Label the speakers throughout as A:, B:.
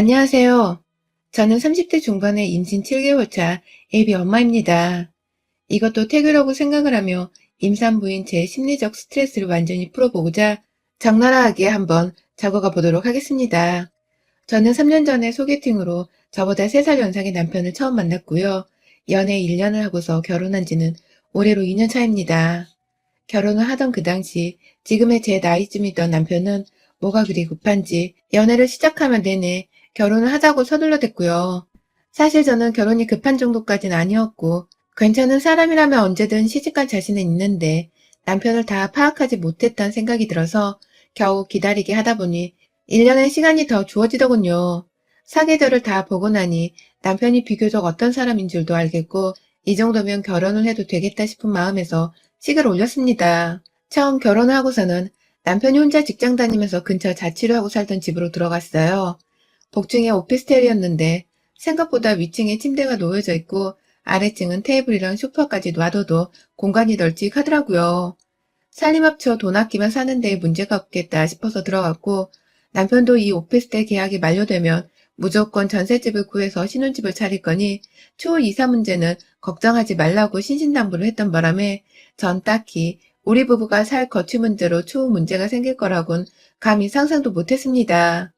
A: 안녕하세요. 저는 30대 중반의 임신 7개월 차 애비 엄마입니다. 이것도 태교라고 생각을 하며 임산부인 제 심리적 스트레스를 완전히 풀어보고자 적나라하게 한번 적어가 보도록 하겠습니다. 저는 3년 전에 소개팅으로 저보다 3살 연상의 남편을 처음 만났고요. 연애 1년을 하고서 결혼한 지는 올해로 2년 차입니다. 결혼을 하던 그 당시 지금의 제 나이쯤이던 남편은 뭐가 그리 급한지 연애를 시작하면 내내 결혼을 하자고 서둘러댔고요. 사실 저는 결혼이 급한 정도까지는 아니었고 괜찮은 사람이라면 언제든 시집갈 자신은 있는데 남편을 다 파악하지 못했던 생각이 들어서 겨우 기다리게 하다 보니 1년의 시간이 더 주어지더군요. 사계절을 다 보고 나니 남편이 비교적 어떤 사람인 줄도 알겠고 이 정도면 결혼을 해도 되겠다 싶은 마음에서 식을 올렸습니다. 처음 결혼을 하고서는 남편이 혼자 직장 다니면서 근처 자취를 하고 살던 집으로 들어갔어요. 복층의 오피스텔이었는데 생각보다 위층에 침대가 놓여져 있고 아래층은 테이블이랑 소파까지 놔둬도 공간이 널찍하더라고요. 살림 합쳐 돈 아끼면 사는 데에 문제가 없겠다 싶어서 들어갔고 남편도 이 오피스텔 계약이 만료되면 무조건 전셋집을 구해서 신혼집을 차릴 거니 추후 이사 문제는 걱정하지 말라고 신신당부를 했던 바람에 전 딱히 우리 부부가 살 거취 문제로 추후 문제가 생길 거라곤 감히 상상도 못했습니다.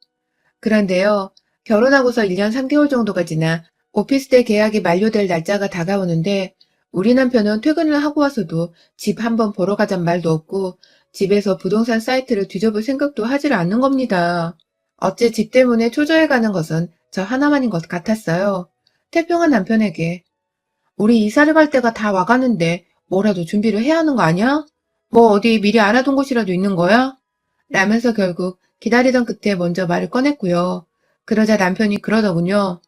A: 그런데요, 결혼하고서 1년 3개월 정도가 지나 오피스텔 계약이 만료될 날짜가 다가오는데 우리 남편은 퇴근을 하고 와서도 집 한번 보러 가잔 말도 없고 집에서 부동산 사이트를 뒤져볼 생각도 하질 않는 겁니다. 어째 집 때문에 초조해가는 것은 저 하나만인 것 같았어요. 태평한 남편에게 우리 이사를 갈 때가 다 와가는데 뭐라도 준비를 해야 하는 거 아니야? 뭐 어디 미리 알아둔 곳이라도 있는 거야? 라면서 결국 기다리던 끝에 먼저 말을 꺼냈고요. 그러자 남편이 그러더군요.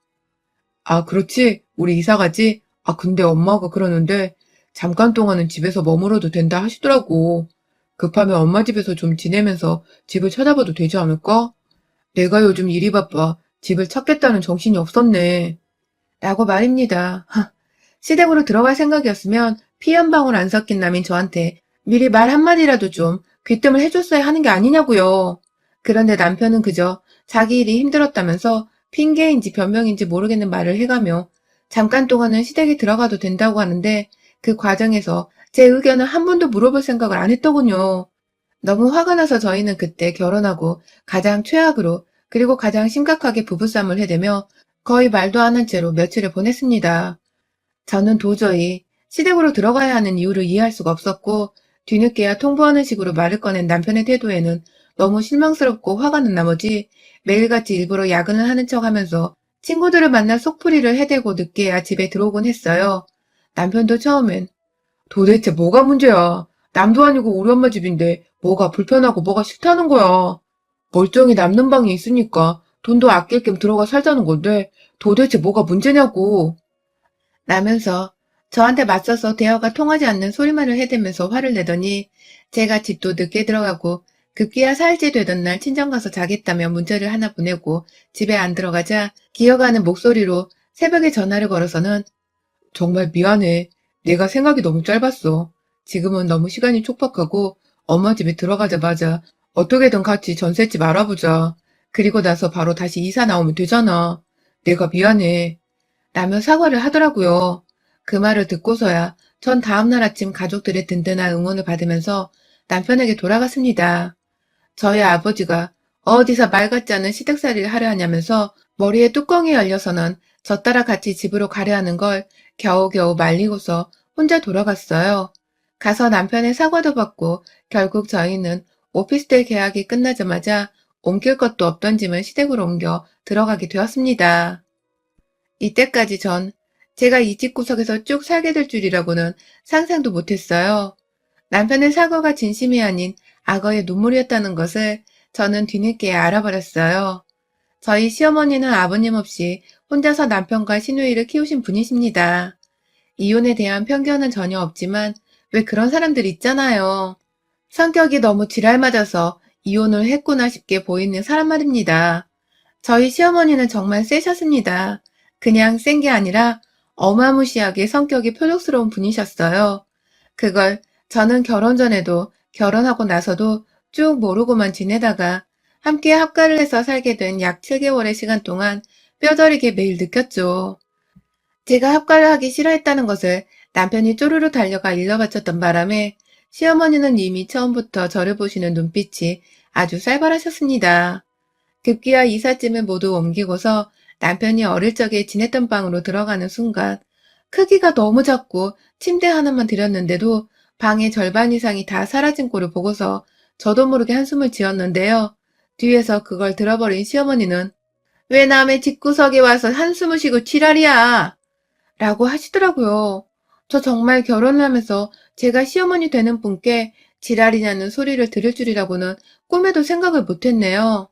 A: 아, 그렇지. 우리 이사 가지. 아, 근데 엄마가 그러는데 잠깐 동안은 집에서 머물어도 된다 하시더라고. 급하면 엄마 집에서 좀 지내면서 집을 찾아봐도 되지 않을까? 내가 요즘 일이 바빠 집을 찾겠다는 정신이 없었네. 라고 말입니다. 시댁으로 들어갈 생각이었으면 피 한 방울 안 섞인 남인 저한테 미리 말 한마디라도 좀 귀뜸을 해줬어야 하는 게 아니냐고요. 그런데 남편은 그저 자기 일이 힘들었다면서 핑계인지 변명인지 모르겠는 말을 해가며 잠깐 동안은 시댁에 들어가도 된다고 하는데 그 과정에서 제 의견을 한 번도 물어볼 생각을 안 했더군요. 너무 화가 나서 저희는 그때 결혼하고 가장 최악으로 그리고 가장 심각하게 부부싸움을 해대며 거의 말도 안 한 채로 며칠을 보냈습니다. 저는 도저히 시댁으로 들어가야 하는 이유를 이해할 수가 없었고 뒤늦게야 통보하는 식으로 말을 꺼낸 남편의 태도에는 너무 실망스럽고 화가 난 나머지 매일같이 일부러 야근을 하는 척하면서 친구들을 만나 속풀이를 해대고 늦게야 집에 들어오곤 했어요. 남편도 처음엔 도대체 뭐가 문제야? 남도 아니고 우리 엄마 집인데 뭐가 불편하고 뭐가 싫다는 거야. 멀쩡히 남는 방이 있으니까 돈도 아낄 겸 들어가 살자는 건데 도대체 뭐가 문제냐고. 라면서 저한테 맞서서 대화가 통하지 않는 소리만을 해대면서 화를 내더니 제가 집도 늦게 들어가고 급기야 4일째 되던 날 친정 가서 자겠다며 문자를 하나 보내고 집에 안 들어가자 기어가는 목소리로 새벽에 전화를 걸어서는 정말 미안해. 내가 생각이 너무 짧았어. 지금은 너무 시간이 촉박하고 엄마 집에 들어가자마자 어떻게든 같이 전셋집 알아보자. 그리고 나서 바로 다시 이사 나오면 되잖아. 내가 미안해. 라며 사과를 하더라고요. 그 말을 듣고서야 전 다음날 아침 가족들의 든든한 응원을 받으면서 남편에게 돌아갔습니다. 저희 아버지가 어디서 말 같지 않은 시댁살이를 하려 하냐면서 머리에 뚜껑이 열려서는 저 따라 같이 집으로 가려 하는 걸 겨우겨우 말리고서 혼자 돌아갔어요. 가서 남편의 사과도 받고 결국 저희는 오피스텔 계약이 끝나자마자 옮길 것도 없던 짐을 시댁으로 옮겨 들어가게 되었습니다. 이때까지 전 제가 이 집구석에서 쭉 살게 될 줄이라고는 상상도 못했어요. 남편의 사과가 진심이 아닌 악어의 눈물이었다는 것을 저는 뒤늦게 알아버렸어요. 저희 시어머니는 아버님 없이 혼자서 남편과 시누이를 키우신 분이십니다. 이혼에 대한 편견은 전혀 없지만 왜 그런 사람들 있잖아요. 성격이 너무 지랄맞아서 이혼을 했구나 싶게 보이는 사람 말입니다. 저희 시어머니는 정말 세셨습니다. 그냥 센 게 아니라 어마무시하게 성격이 표독스러운 분이셨어요. 그걸 저는 결혼 전에도 결혼하고 나서도 쭉 모르고만 지내다가 함께 합가를 해서 살게 된 약 7개월의 시간 동안 뼈저리게 매일 느꼈죠. 제가 합가를 하기 싫어했다는 것을 남편이 쪼르르 달려가 일러바쳤던 바람에 시어머니는 이미 처음부터 저를 보시는 눈빛이 아주 쌀벌하셨습니다. 급기야 이삿짐을 모두 옮기고서 남편이 어릴 적에 지냈던 방으로 들어가는 순간 크기가 너무 작고 침대 하나만 들였는데도 방의 절반 이상이 다 사라진 꼴을 보고서 저도 모르게 한숨을 지었는데요. 뒤에서 그걸 들어버린 시어머니는 왜 남의 집구석에 와서 한숨을 쉬고 지랄이야! 라고 하시더라고요. 저 정말 결혼을 하면서 제가 시어머니 되는 분께 지랄이냐는 소리를 들을 줄이라고는 꿈에도 생각을 못했네요.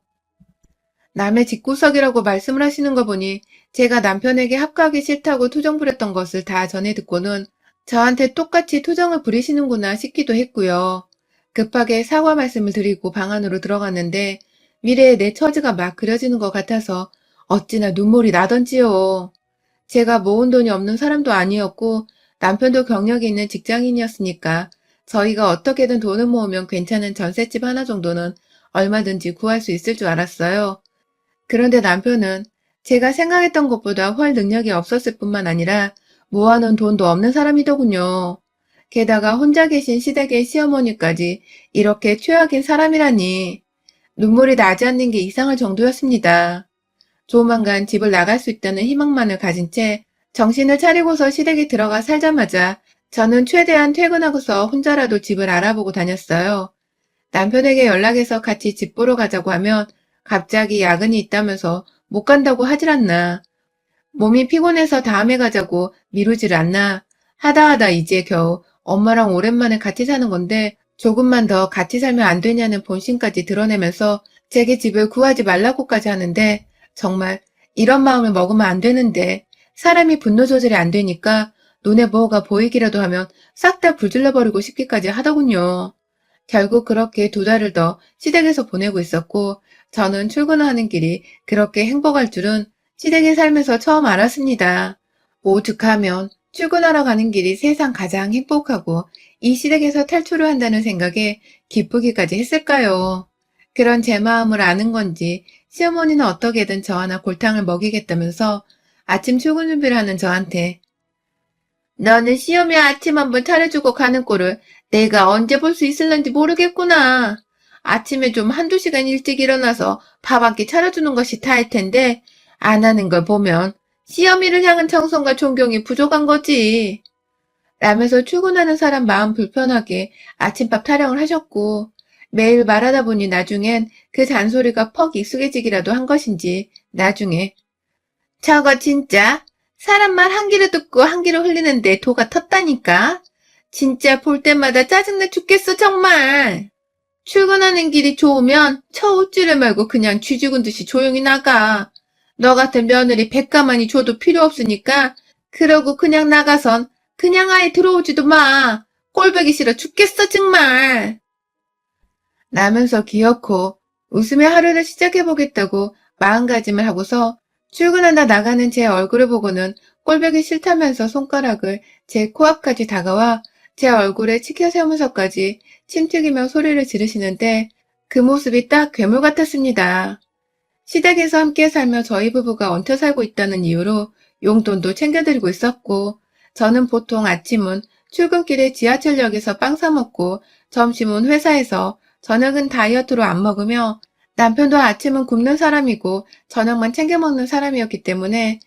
A: 남의 집구석이라고 말씀을 하시는 거 보니 제가 남편에게 합가하기 싫다고 투정 부렸던 것을 다 전해 듣고는 저한테 똑같이 투정을 부리시는구나 싶기도 했고요. 급하게 사과 말씀을 드리고 방 안으로 들어갔는데 미래의 내 처지가 막 그려지는 것 같아서 어찌나 눈물이 나던지요. 제가 모은 돈이 없는 사람도 아니었고 남편도 경력이 있는 직장인이었으니까 저희가 어떻게든 돈을 모으면 괜찮은 전셋집 하나 정도는 얼마든지 구할 수 있을 줄 알았어요. 그런데 남편은 제가 생각했던 것보다 훨 능력이 없었을 뿐만 아니라 모아놓은 돈도 없는 사람이더군요. 게다가 혼자 계신 시댁의 시어머니까지 이렇게 최악인 사람이라니 눈물이 나지 않는 게 이상할 정도였습니다. 조만간 집을 나갈 수 있다는 희망만을 가진 채 정신을 차리고서 시댁에 들어가 살자마자 저는 최대한 퇴근하고서 혼자라도 집을 알아보고 다녔어요. 남편에게 연락해서 같이 집 보러 가자고 하면 갑자기 야근이 있다면서 못 간다고 하질 않나. 몸이 피곤해서 다음에 가자고 미루질 않나. 하다 이제 겨우 엄마랑 오랜만에 같이 사는 건데 조금만 더 같이 살면 안 되냐는 본심까지 드러내면서 제게 집을 구하지 말라고까지 하는데 정말 이런 마음을 먹으면 안 되는데 사람이 분노 조절이 안 되니까 눈에 뭐가 보이기라도 하면 싹 다 불질러버리고 싶기까지 하더군요. 결국 그렇게 2달을 더 시댁에서 보내고 있었고 저는 출근하는 길이 그렇게 행복할 줄은 시댁에 살면서 처음 알았습니다. 오죽하면 출근하러 가는 길이 세상 가장 행복하고 이 시댁에서 탈출을 한다는 생각에 기쁘기까지 했을까요? 그런 제 마음을 아는 건지 시어머니는 어떻게든 저 하나 골탕을 먹이겠다면서 아침 출근 준비를 하는 저한테 너는 시험에 아침 한번 차려주고 가는 꼴을 내가 언제 볼 수 있을런지 모르겠구나. 아침에 좀 한두 시간 일찍 일어나서 밥 한 끼 차려주는 것이 다일 텐데 안 하는 걸 보면 시어미를 향한 정성과 존경이 부족한 거지. 라면서 출근하는 사람 마음 불편하게 아침밥 타령을 하셨고 매일 말하다 보니 나중엔 그 잔소리가 퍽 익숙해지기라도 한 것인지 나중에 저거 진짜 사람 말 한 귀로 듣고 한 귀로 흘리는데 도가 텄다니까. 진짜 볼 때마다 짜증나 죽겠어 정말. 출근하는 길이 좋으면 처 웃지를 말고 그냥 쥐 죽은 듯이 조용히 나가. 너 같은 며느리 100가만히 줘도 필요 없으니까 그러고 그냥 나가선 그냥 아예 들어오지도 마. 꼴보기 싫어 죽겠어 정말. 라면서 기어코 웃으며 하루를 시작해보겠다고 마음가짐을 하고서 출근한다 나가는 제 얼굴을 보고는 꼴보기 싫다면서 손가락을 제 코앞까지 다가와 제 얼굴에 치켜 세우면서까지 침 튀기며 소리를 지르시는데 그 모습이 딱 괴물 같았습니다. 시댁에서 함께 살며 저희 부부가 얹혀 살고 있다는 이유로 용돈도 챙겨드리고 있었고 저는 보통 아침은 출근길에 지하철역에서 빵 사 먹고 점심은 회사에서 저녁은 다이어트로 안 먹으며 남편도 아침은 굶는 사람이고 저녁만 챙겨 먹는 사람이었기 때문에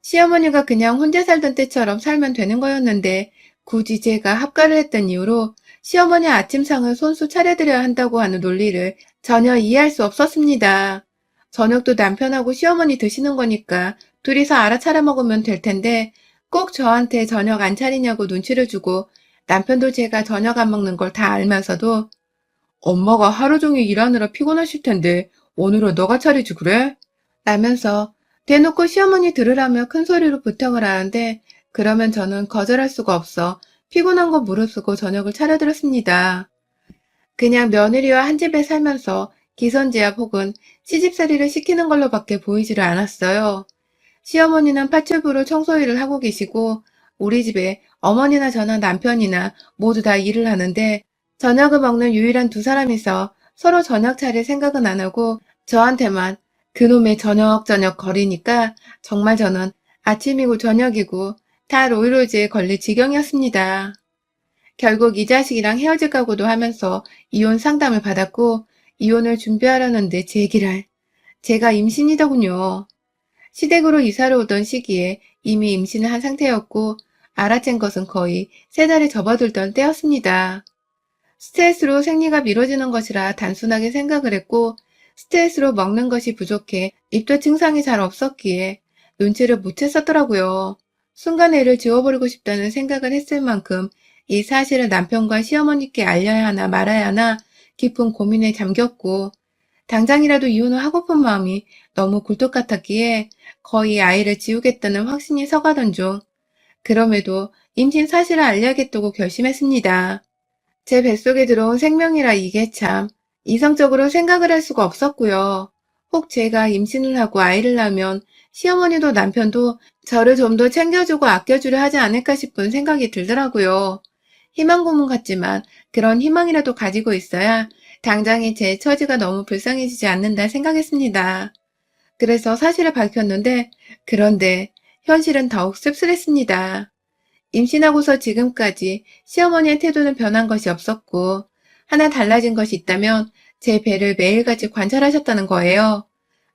A: 시어머니가 그냥 혼자 살던 때처럼 살면 되는 거였는데 굳이 제가 합가를 했던 이유로 시어머니 아침상을 손수 차려드려야 한다고 하는 논리를 전혀 이해할 수 없었습니다. 저녁도 남편하고 시어머니 드시는 거니까 둘이서 알아 차려 먹으면 될 텐데 꼭 저한테 저녁 안 차리냐고 눈치를 주고 남편도 제가 저녁 안 먹는 걸 다 알면서도 엄마가 하루 종일 일하느라 피곤하실 텐데 오늘은 너가 차리지 그래? 라면서 대놓고 시어머니 들으라며 큰 소리로 부탁을 하는데 그러면 저는 거절할 수가 없어 피곤한 거 무릅쓰고 저녁을 차려드렸습니다. 그냥 며느리와 한 집에 살면서 기선제압 혹은 시집살이를 시키는 걸로밖에 보이지를 않았어요. 시어머니는 파출부로 청소일을 하고 계시고 우리 집에 어머니나 저나 남편이나 모두 다 일을 하는데 저녁을 먹는 유일한 두 사람이서 서로 저녁 차릴 생각은 안 하고 저한테만 그놈의 저녁 거리니까 정말 저는 아침이고 저녁이고 다 로이로즈에 걸릴 지경이었습니다. 결국 이 자식이랑 헤어질 각오도 하면서 이혼 상담을 받았고 이혼을 준비하려는데 제기랄. 제가 임신이더군요. 시댁으로 이사를 오던 시기에 이미 임신을 한 상태였고 알아챈 것은 거의 3달에 접어들던 때였습니다. 스트레스로 생리가 미뤄지는 것이라 단순하게 생각을 했고 스트레스로 먹는 것이 부족해 입도 증상이 잘 없었기에 눈치를 못 챘었더라고요. 순간 애를 지워버리고 싶다는 생각을 했을 만큼 이 사실을 남편과 시어머니께 알려야 하나 말아야 하나 깊은 고민에 잠겼고 당장이라도 이혼을 하고픈 마음이 너무 굴뚝 같았기에 거의 아이를 지우겠다는 확신이 서가던 중 그럼에도 임신 사실을 알려야겠다고 결심했습니다. 제 뱃속에 들어온 생명이라 이게 참 이성적으로 생각을 할 수가 없었고요. 혹 제가 임신을 하고 아이를 낳으면 시어머니도 남편도 저를 좀 더 챙겨주고 아껴주려 하지 않을까 싶은 생각이 들더라고요. 희망 고문 같지만 그런 희망이라도 가지고 있어야 당장의 제 처지가 너무 불쌍해지지 않는다 생각했습니다. 그래서 사실을 밝혔는데 그런데 현실은 더욱 씁쓸했습니다. 임신하고서 지금까지 시어머니의 태도는 변한 것이 없었고 하나 달라진 것이 있다면 제 배를 매일같이 관찰하셨다는 거예요.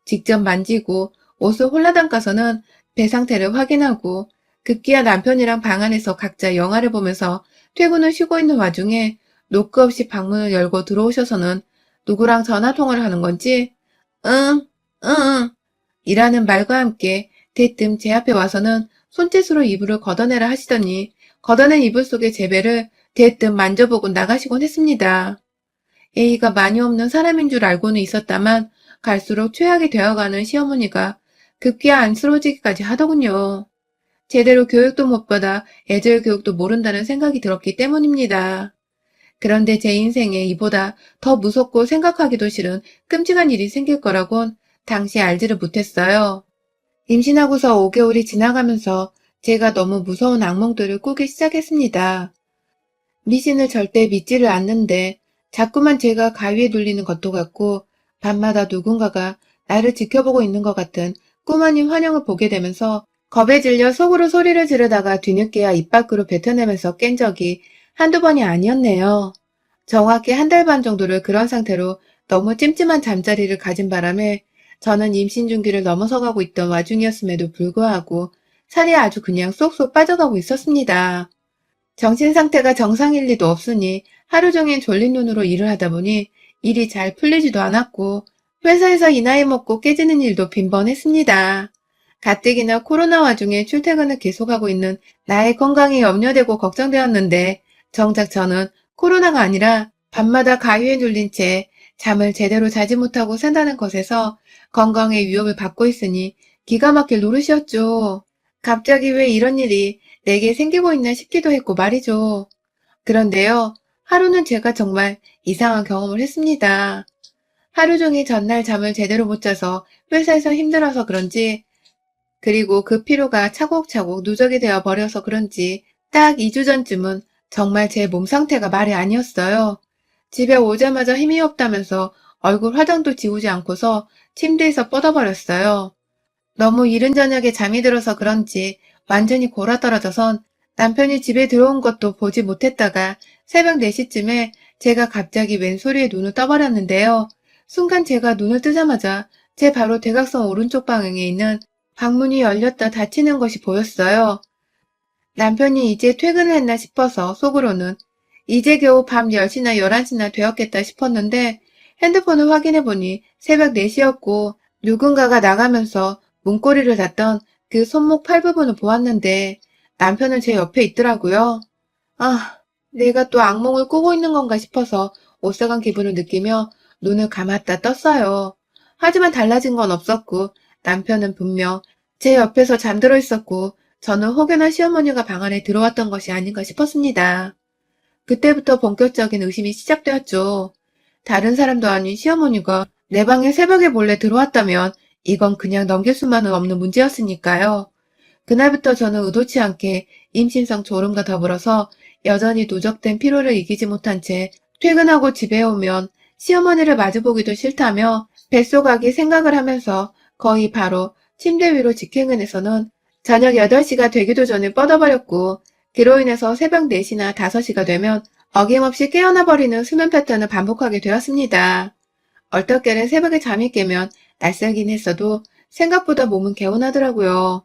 A: 직접 만지고 옷을 홀라당 까서는 배 상태를 확인하고 급기야 남편이랑 방 안에서 각자 영화를 보면서 퇴근을 쉬고 있는 와중에 노크 없이 방문을 열고 들어오셔서는 누구랑 전화통화를 하는 건지 응, 응, 이라는 말과 함께 대뜸 제 앞에 와서는 손짓으로 이불을 걷어내라 하시더니 걷어낸 이불 속의 제 배를 대뜸 만져보고 나가시곤 했습니다. 예의가 많이 없는 사람인 줄 알고는 있었다만 갈수록 최악이 되어가는 시어머니가 급기야 안쓰러지기까지 하더군요. 제대로 교육도 못 받아 애절 교육도 모른다는 생각이 들었기 때문입니다. 그런데 제 인생에 이보다 더 무섭고 생각하기도 싫은 끔찍한 일이 생길 거라곤 당시 알지를 못했어요. 임신하고서 5개월이 지나가면서 제가 너무 무서운 악몽들을 꾸기 시작했습니다. 미신을 절대 믿지를 않는데 자꾸만 제가 가위에 눌리는 것도 같고 밤마다 누군가가 나를 지켜보고 있는 것 같은 꿈 아닌 환영을 보게 되면서 겁에 질려 속으로 소리를 지르다가 뒤늦게야 입 밖으로 뱉어내면서 깬 적이 한두 번이 아니었네요. 정확히 1달 반 정도를 그런 상태로 너무 찜찜한 잠자리를 가진 바람에 저는 임신 중기를 넘어서가고 있던 와중이었음에도 불구하고 살이 아주 그냥 쏙쏙 빠져가고 있었습니다. 정신 상태가 정상일 리도 없으니 하루 종일 졸린 눈으로 일을 하다 보니 일이 잘 풀리지도 않았고 회사에서 이 나이 먹고 깨지는 일도 빈번했습니다. 가뜩이나 코로나 와중에 출퇴근을 계속하고 있는 나의 건강이 염려되고 걱정되었는데 정작 저는 코로나가 아니라 밤마다 가위에 눌린 채 잠을 제대로 자지 못하고 산다는 것에서 건강에 위협을 받고 있으니 기가 막힐 노릇이었죠. 갑자기 왜 이런 일이 내게 생기고 있나 싶기도 했고 말이죠. 그런데요, 하루는 제가 정말 이상한 경험을 했습니다. 하루 종일 전날 잠을 제대로 못 자서 회사에서 힘들어서 그런지 그리고 그 피로가 차곡차곡 누적이 되어 버려서 그런지 딱 2주 전쯤은 정말 제 몸 상태가 말이 아니었어요. 집에 오자마자 힘이 없다면서 얼굴 화장도 지우지 않고서 침대에서 뻗어버렸어요. 너무 이른 저녁에 잠이 들어서 그런지 완전히 골아떨어져선 남편이 집에 들어온 것도 보지 못했다가 새벽 4시쯤에 제가 갑자기 왼소리에 눈을 떠버렸는데요. 순간 제가 눈을 뜨자마자 제 바로 대각선 오른쪽 방향에 있는 방문이 열렸다 닫히는 것이 보였어요. 남편이 이제 퇴근을 했나 싶어서 속으로는 이제 겨우 밤 10시나 11시나 되었겠다 싶었는데 핸드폰을 확인해보니 새벽 4시였고 누군가가 나가면서 문고리를 닫던 그 손목 팔 부분을 보았는데 남편은 제 옆에 있더라고요. 아, 내가 또 악몽을 꾸고 있는 건가 싶어서 오싹한 기분을 느끼며 눈을 감았다 떴어요. 하지만 달라진 건 없었고 남편은 분명 제 옆에서 잠들어 있었고 저는 혹여나 시어머니가 방 안에 들어왔던 것이 아닌가 싶었습니다. 그때부터 본격적인 의심이 시작되었죠. 다른 사람도 아닌 시어머니가 내 방에 새벽에 몰래 들어왔다면 이건 그냥 넘길 수만은 없는 문제였으니까요. 그날부터 저는 의도치 않게 임신성 졸음과 더불어서 여전히 누적된 피로를 이기지 못한 채 퇴근하고 집에 오면 시어머니를 마주보기도 싫다며 뱃속아기 생각을 하면서 거의 바로 침대 위로 직행을 해서는 저녁 8시가 되기도 전에 뻗어버렸고, 그로 인해서 새벽 4시나 5시가 되면 어김없이 깨어나버리는 수면 패턴을 반복하게 되었습니다. 얼떨결에 새벽에 잠이 깨면 낯설긴 했어도 생각보다 몸은 개운하더라고요.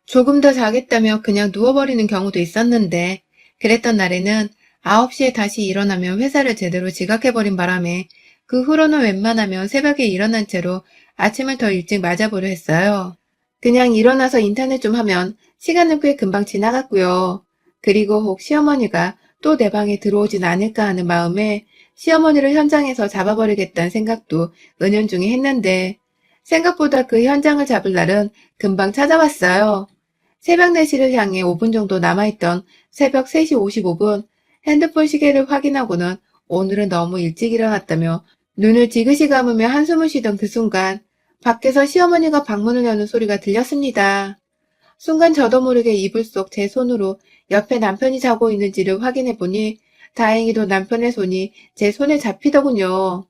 A: 조금 더 자겠다며 그냥 누워버리는 경우도 있었는데, 그랬던 날에는 9시에 다시 일어나면 회사를 제대로 지각해버린 바람에 그 후로는 웬만하면 새벽에 일어난 채로 아침을 더 일찍 맞아보려 했어요. 그냥 일어나서 인터넷 좀 하면 시간은 꽤 금방 지나갔고요. 그리고 혹 시어머니가 또 내 방에 들어오진 않을까 하는 마음에 시어머니를 현장에서 잡아버리겠다는 생각도 은연중에 했는데, 생각보다 그 현장을 잡을 날은 금방 찾아왔어요. 새벽 4시를 향해 5분 정도 남아있던 새벽 3시 55분, 핸드폰 시계를 확인하고는 오늘은 너무 일찍 일어났다며 눈을 지그시 감으며 한숨을 쉬던 그 순간, 밖에서 시어머니가 방문을 여는 소리가 들렸습니다. 순간 저도 모르게 이불 속 제 손으로 옆에 남편이 자고 있는지를 확인해 보니 다행히도 남편의 손이 제 손에 잡히더군요.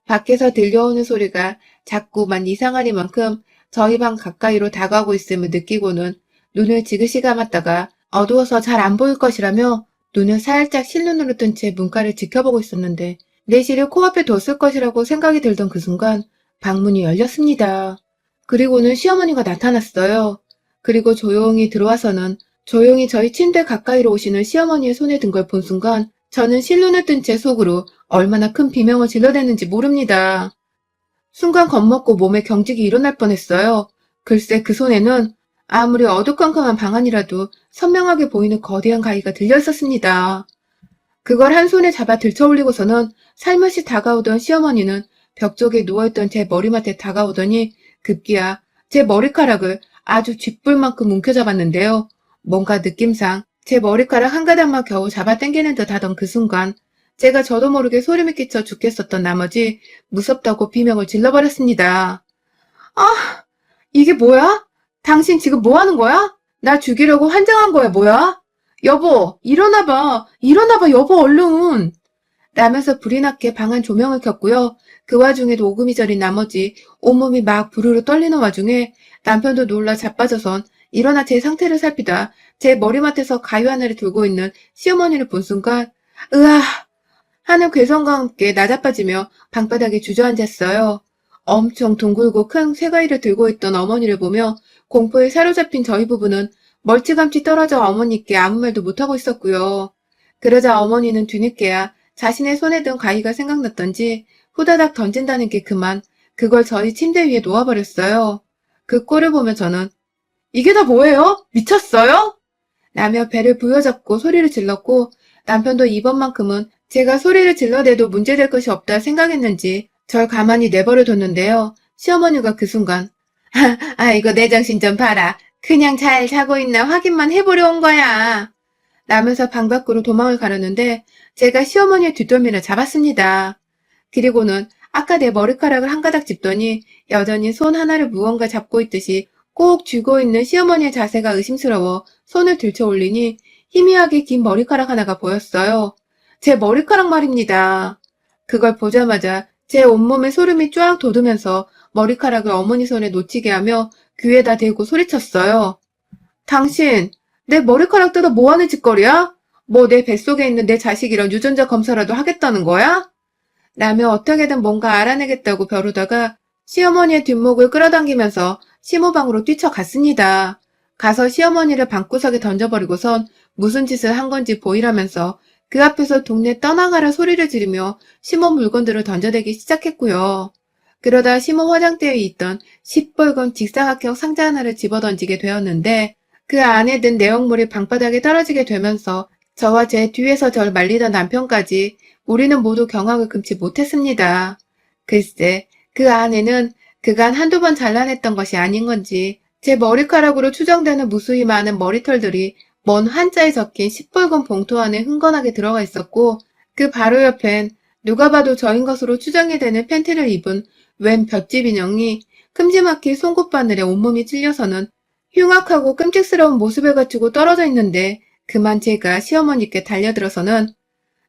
A: 밖에서 들려오는 소리가 자꾸만 이상하리만큼 저희 방 가까이로 다가오고 있음을 느끼고는 눈을 지그시 감았다가 어두워서 잘 안 보일 것이라며 눈을 살짝 실눈으로 뜬 채 문가를 지켜보고 있었는데, 내실을 코앞에 뒀을 것이라고 생각이 들던 그 순간 방문이 열렸습니다. 그리고는 시어머니가 나타났어요. 그리고 조용히 들어와서는 조용히 저희 침대 가까이로 오시는 시어머니의 손에 든 걸 본 순간 저는 실눈을 뜬 채 속으로 얼마나 큰 비명을 질러댔는지 모릅니다. 순간 겁먹고 몸에 경직이 일어날 뻔했어요. 글쎄 그 손에는 아무리 어두컴컴한 방 안이라도 선명하게 보이는 거대한 가위가 들려 있었습니다. 그걸 한 손에 잡아 들쳐올리고서는 살며시 다가오던 시어머니는 벽 쪽에 누워있던 제 머리맡에 다가오더니 급기야 제 머리카락을 아주 쥐뿔만큼 움켜잡았는데요. 뭔가 느낌상 제 머리카락 한 가닥만 겨우 잡아 당기는 듯 하던 그 순간 제가 저도 모르게 소름이 끼쳐 죽겠었던 나머지 무섭다고 비명을 질러버렸습니다. 아! 이게 뭐야? 당신 지금 뭐 하는 거야? 나 죽이려고 환장한 거야, 뭐야? 여보, 일어나봐. 일어나봐, 여보, 얼른. 라면서 불이 났게 방안 조명을 켰고요. 그 와중에도 오금이 저린 나머지 온몸이 막 부르르 떨리는 와중에 남편도 놀라 자빠져선 일어나 제 상태를 살피다 제 머리맡에서 가위 하나를 들고 있는 시어머니를 본 순간 으아 하는 괴성과 함께 나자빠지며 방바닥에 주저앉았어요. 엄청 둥글고 큰 쇠가위를 들고 있던 어머니를 보며 공포에 사로잡힌 저희 부부는 멀찌감치 떨어져 어머니께 아무 말도 못하고 있었고요. 그러자 어머니는 뒤늦게야 자신의 손에 든 가위가 생각났던지 후다닥 던진다는 게 그만 그걸 저희 침대 위에 놓아버렸어요. 그 꼴을 보며 저는 이게 다 뭐예요? 미쳤어요? 라며 배를 부여잡고 소리를 질렀고 남편도 이번만큼은 제가 소리를 질러대도 문제될 것이 없다 생각했는지 절 가만히 내버려 뒀는데요. 시어머니가 그 순간 아이고 내 정신 좀 봐라. 그냥 잘 자고 있나 확인만 해보려 온 거야. 라면서 방 밖으로 도망을 가려는데 제가 시어머니의 뒷덜미를 잡았습니다. 그리고는 아까 내 머리카락을 한 가닥 짚더니 여전히 손 하나를 무언가 잡고 있듯이 꼭 쥐고 있는 시어머니의 자세가 의심스러워 손을 들쳐 올리니 희미하게 긴 머리카락 하나가 보였어요. 제 머리카락 말입니다. 그걸 보자마자 제 온몸에 소름이 쫙 돋으면서 머리카락을 어머니 손에 놓치게 하며 귀에다 대고 소리쳤어요. 당신, 내 머리카락 뜯어 뭐하는 짓거리야? 뭐 내 뱃속에 있는 내 자식이랑 유전자 검사라도 하겠다는 거야? 라며 어떻게든 뭔가 알아내겠다고 벼르다가 시어머니의 뒷목을 끌어당기면서 시모방으로 뛰쳐갔습니다. 가서 시어머니를 방구석에 던져버리고선 무슨 짓을 한 건지 보이라면서 그 앞에서 동네 떠나가라 소리를 지르며 시모 물건들을 던져대기 시작했고요. 그러다 시모 화장대에 있던 시뻘건 직사각형 상자 하나를 집어던지게 되었는데 그 안에 든 내용물이 방바닥에 떨어지게 되면서 저와 제 뒤에서 절 말리던 남편까지 우리는 모두 경악을 금치 못했습니다. 글쎄 그 안에는 그간 한두 번 잘라냈던 것이 아닌 건지 제 머리카락으로 추정되는 무수히 많은 머리털들이 먼 한자에 적힌 시뻘건 봉투 안에 흥건하게 들어가 있었고 그 바로 옆엔 누가 봐도 저인 것으로 추정이 되는 팬티를 입은 웬 볏짚 인형이 큼지막히 송곳바늘에 온몸이 찔려서는 흉악하고 끔찍스러운 모습을 갖추고 떨어져 있는데 그만 제가 시어머니께 달려들어서는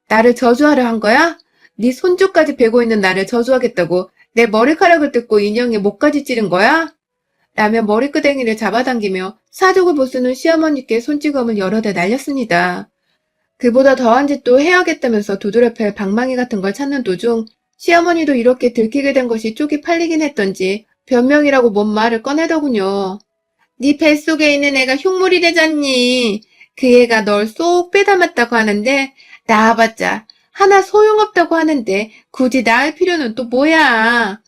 A: 나를 저주하려 한 거야? 네 손주까지 베고 있는 나를 저주하겠다고 내 머리카락을 뜯고 인형의 목까지 찌른 거야? 라며 머리끄댕이를 잡아당기며 사족을 보수는 시어머니께 손찌검을 여러 대 날렸습니다. 그보다 더한 짓도 해야겠다면서 두드려 팰 방망이 같은 걸 찾는 도중 시어머니도 이렇게 들키게 된 것이 쪽이 팔리긴 했던지 변명이라고 뭔 말을 꺼내더군요. 네 뱃속에 있는 애가 흉물이 되잖니. 그 애가 널 쏙 빼닮았다고 하는데 낳아봤자 하나 소용없다고 하는데 굳이 낳을 필요는 또 뭐야.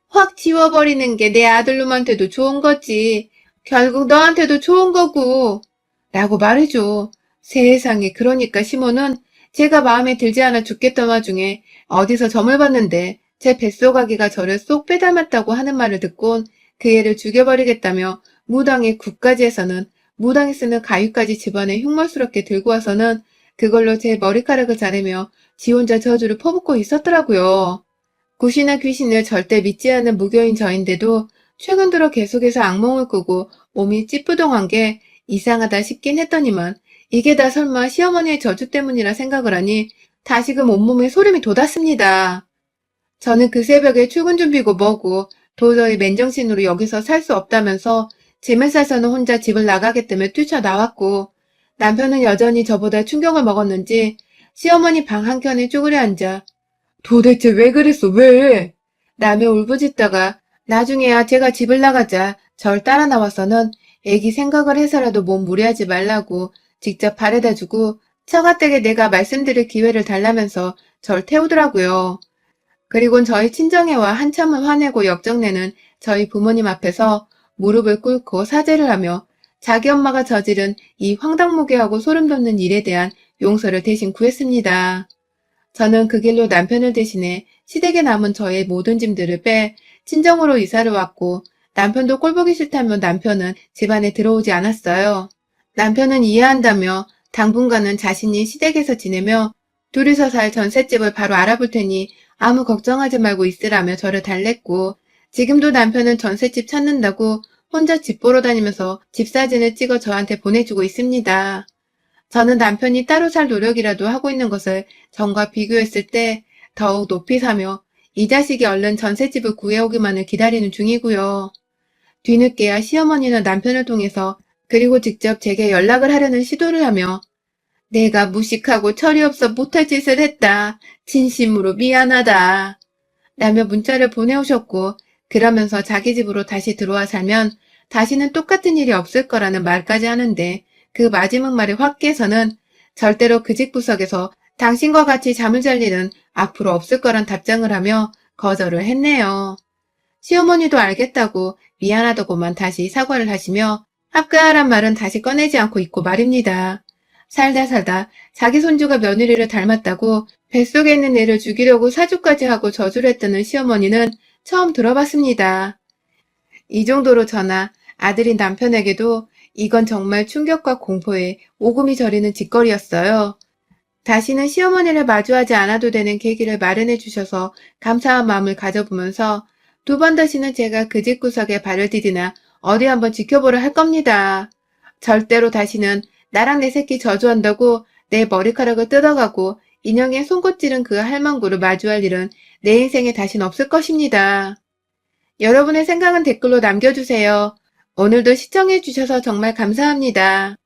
A: 확 지워버리는 게 내 아들놈한테도 좋은 거지. 결국 너한테도 좋은 거고. 라고 말해줘. 세상에, 그러니까 시모는 제가 마음에 들지 않아 죽겠던 와중에 어디서 점을 봤는데 제 뱃속아기가 저를 쏙 빼닮았다고 하는 말을 듣곤 그 애를 죽여버리겠다며 무당의 굿까지 해서는 무당이 쓰는 가위까지 집안에 흉물스럽게 들고 와서는 그걸로 제 머리카락을 자르며 지 혼자 저주를 퍼붓고 있었더라고요. 굿이나 귀신을 절대 믿지 않는 무교인 저인데도 최근 들어 계속해서 악몽을 꾸고 몸이 찌뿌둥한 게 이상하다 싶긴 했더니만 이게 다 설마 시어머니의 저주 때문이라 생각을 하니 다시금 온몸에 소름이 돋았습니다. 저는 그 새벽에 출근 준비고 뭐고 도저히 맨정신으로 여기서 살 수 없다면서 짐을 싸서는 혼자 집을 나가겠다며 뛰쳐나왔고 남편은 여전히 저보다 충격을 먹었는지 시어머니 방 한켠에 쭈그려 앉아 도대체 왜 그랬어, 왜? 라며 울부짖다가 나중에야 제가 집을 나가자 절 따라 나와서는 애기 생각을 해서라도 몸 무리하지 말라고 직접 바래다 주고 처가댁에 내가 말씀드릴 기회를 달라면서 절 태우더라고요. 그리곤 저희 친정애와 한참을 화내고 역정내는 저희 부모님 앞에서 무릎을 꿇고 사죄를 하며 자기 엄마가 저지른 이 황당무계하고 소름 돋는 일에 대한 용서를 대신 구했습니다. 저는 그 길로 남편을 대신해 시댁에 남은 저의 모든 짐들을 빼 친정으로 이사를 왔고 남편도 꼴보기 싫다며 남편은 집안에 들어오지 않았어요. 남편은 이해한다며 당분간은 자신이 시댁에서 지내며 둘이서 살 전셋집을 바로 알아볼 테니 아무 걱정하지 말고 있으라며 저를 달랬고 지금도 남편은 전셋집 찾는다고 혼자 집 보러 다니면서 집 사진을 찍어 저한테 보내주고 있습니다. 저는 남편이 따로 살 노력이라도 하고 있는 것을 전과 비교했을 때 더욱 높이 사며 이 자식이 얼른 전셋집을 구해오기만을 기다리는 중이고요. 뒤늦게야 시어머니는 남편을 통해서 그리고 직접 제게 연락을 하려는 시도를 하며 내가 무식하고 철이 없어 못할 짓을 했다. 진심으로 미안하다. 라며 문자를 보내오셨고 그러면서 자기 집으로 다시 들어와 살면 다시는 똑같은 일이 없을 거라는 말까지 하는데 그 마지막 말에 확 깨서는 절대로 그 집 구석에서 당신과 같이 잠을 잘 일은 앞으로 없을 거란 답장을 하며 거절을 했네요. 시어머니도 알겠다고 미안하다고만 다시 사과를 하시며 합가하란 말은 다시 꺼내지 않고 있고 말입니다. 살다 살다 자기 손주가 며느리를 닮았다고 뱃속에 있는 애를 죽이려고 사주까지 하고 저주를 했다는 시어머니는 처음 들어봤습니다. 이 정도로 저나 아들인 남편에게도 이건 정말 충격과 공포에 오금이 저리는 짓거리였어요. 다시는 시어머니를 마주하지 않아도 되는 계기를 마련해 주셔서 감사한 마음을 가져보면서 두 번 다시는 제가 그 집 구석에 발을 디디나 어디 한번 지켜보려 할 겁니다. 절대로 다시는 나랑 내 새끼 저주한다고 내 머리카락을 뜯어가고 인형에 송곳 찌른 그 할망구를 마주할 일은 내 인생에 다신 없을 것입니다. 여러분의 생각은 댓글로 남겨주세요. 오늘도 시청해주셔서 정말 감사합니다.